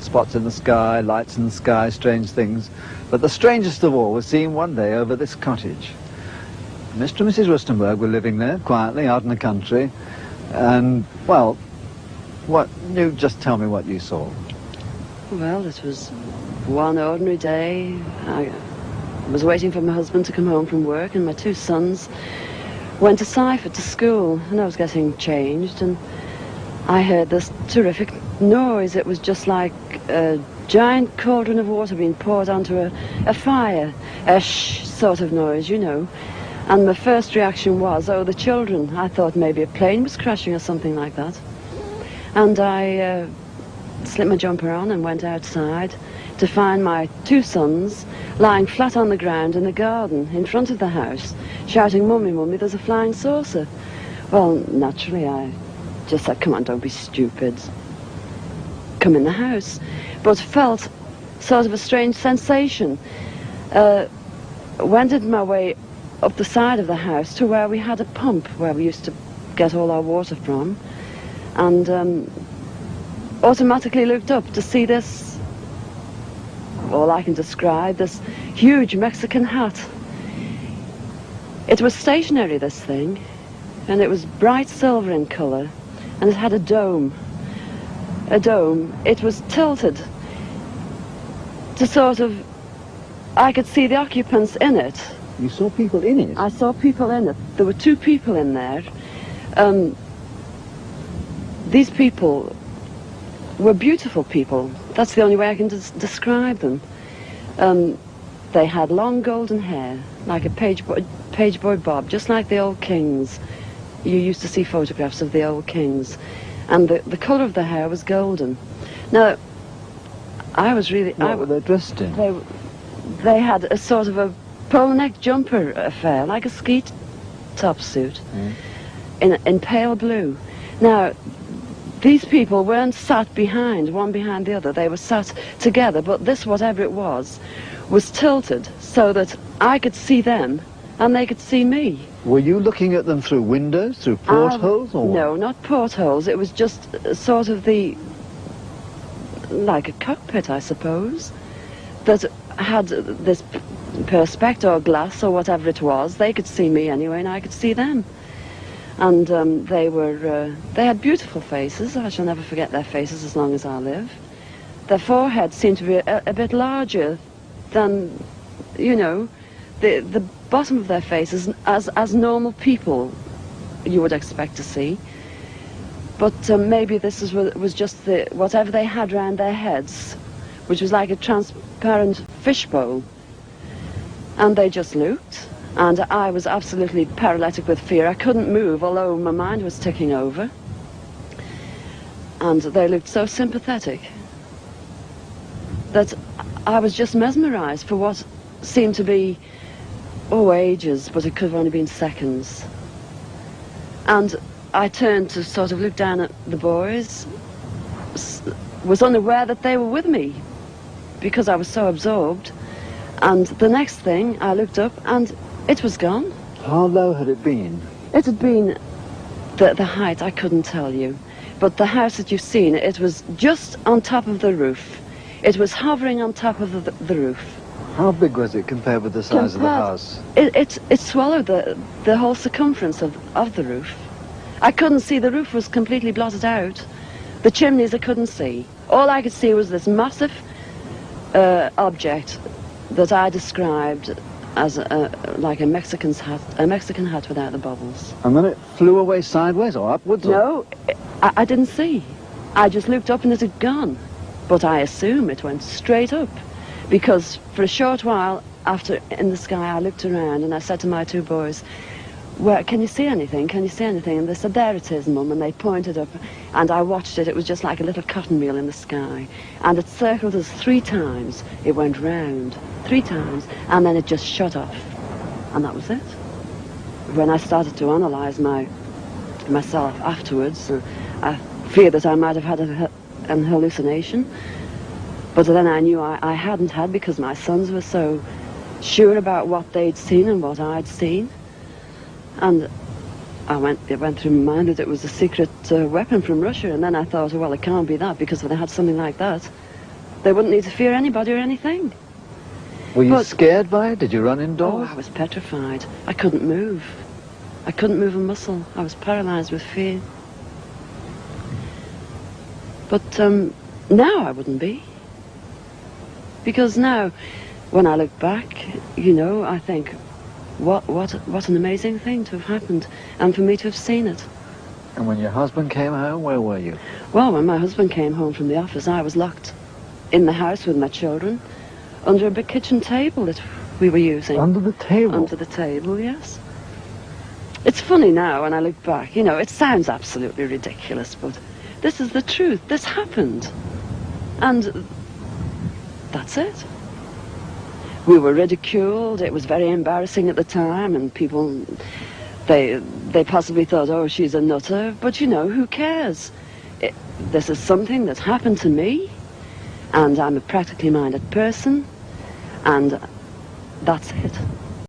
spots in the sky, lights in the sky, strange things. But the strangest of all was seen one day over this cottage. Mr. and Mrs. Rustenberg were living there quietly out in the country, and, well, you just tell me what you saw. Well, it was one ordinary day. I was waiting for my husband to come home from work, and my two sons went to Seifert to school, and I was getting changed, and I heard this terrific noise. It was just like a giant cauldron of water being poured onto a fire, a shh sort of noise, you know. And my first reaction was, oh, the children. I thought maybe a plane was crashing or something like that. And I slipped my jumper on and went outside to find my two sons lying flat on the ground in the garden in front of the house, shouting, "Mummy, Mummy, there's a flying saucer." Well, naturally, I just said, "Come on, don't be stupid. Come in the house." But felt sort of a strange sensation. Wended my way up the side of the house to where we had a pump where we used to get all our water from, and automatically looked up to see this, all I can describe, this huge Mexican hat. It was stationary, this thing, and it was bright silver in colour, and it had a dome. It was tilted to sort of, I could see the occupants in it. You saw people in it? I saw people in it. There were two people in there. These people were beautiful people. That's the only way I can describe them. They had long golden hair, like a page boy bob, just like the old kings. You used to see photographs of the old kings. And the colour of their hair was golden. Now, I was really... What were they dressed in? They had a sort of a polo neck jumper affair, like a ski top suit, in pale blue. Now, these people weren't sat behind, one behind the other. They were sat together, but this, whatever it was tilted so that I could see them and they could see me. Were you looking at them through windows, through portholes, or what? No, not portholes. It was just sort of like a cockpit, I suppose, that had this perspex or glass or whatever it was. They could see me anyway, and I could see them. And they had beautiful faces. I shall never forget their faces as long as I live. Their foreheads seemed to be a bit larger than, you know, the bottom of their faces as normal people you would expect to see. But maybe this was just whatever they had round their heads, which was like a transparent fishbowl. And they just looked, and I was absolutely paralytic with fear. I couldn't move, although my mind was ticking over. And they looked so sympathetic that I was just mesmerized for what seemed to be, ages, but it could have only been seconds. And I turned to sort of look down at the boys, was unaware that they were with me because I was so absorbed. And the next thing, I looked up and it was gone. How low had it been? It had been the height, I couldn't tell you. But the house that you've seen, it was just on top of the roof. It was hovering on top of the roof. How big was it compared with the size of the house? It swallowed the whole circumference of the roof. I couldn't see. The roof was completely blotted out. The chimneys I couldn't see. All I could see was this massive object that I described as like a Mexican hat without the bubbles. And then it flew away sideways or upwards? No, I didn't see. I just looked up and it had gone. But I assume it went straight up, because for a short while after in the sky I looked around and I said to my two boys, "Where, can you see anything? Can you see anything?" And they said, "There it is, Mum," and they pointed up, and I watched it. It was just like a little cotton reel in the sky, and it circled us 3 times. It went round 3 times, and then it just shut off, and that was it. When I started to analyse myself afterwards, I feared that I might have had an hallucination, but then I knew I hadn't had, because my sons were so sure about what they'd seen and what I'd seen. And it went through my mind that it was a secret weapon from Russia, and then I thought, well, it can't be that, because if they had something like that, They wouldn't need to fear anybody or anything. Were you But- scared by it? Did you run Oh, indoors? I was petrified. I couldn't move. I couldn't move a muscle. I was paralyzed with fear. But now I wouldn't be. Because now, when I look back, you know, I think, what an amazing thing to have happened, and for me to have seen it. And when your husband came home, where were you? Well, when my husband came home from the office, I was locked in the house with my children, under a big kitchen table that we were using. Under the table? Under the table, yes. It's funny now when I look back, you know, it sounds absolutely ridiculous, but this is the truth. This happened. And that's it. We were ridiculed. It was very embarrassing at the time, and people, they possibly thought, oh, she's a nutter. But, you know, who cares? This is something that happened to me, and I'm a practically minded person, and that's it.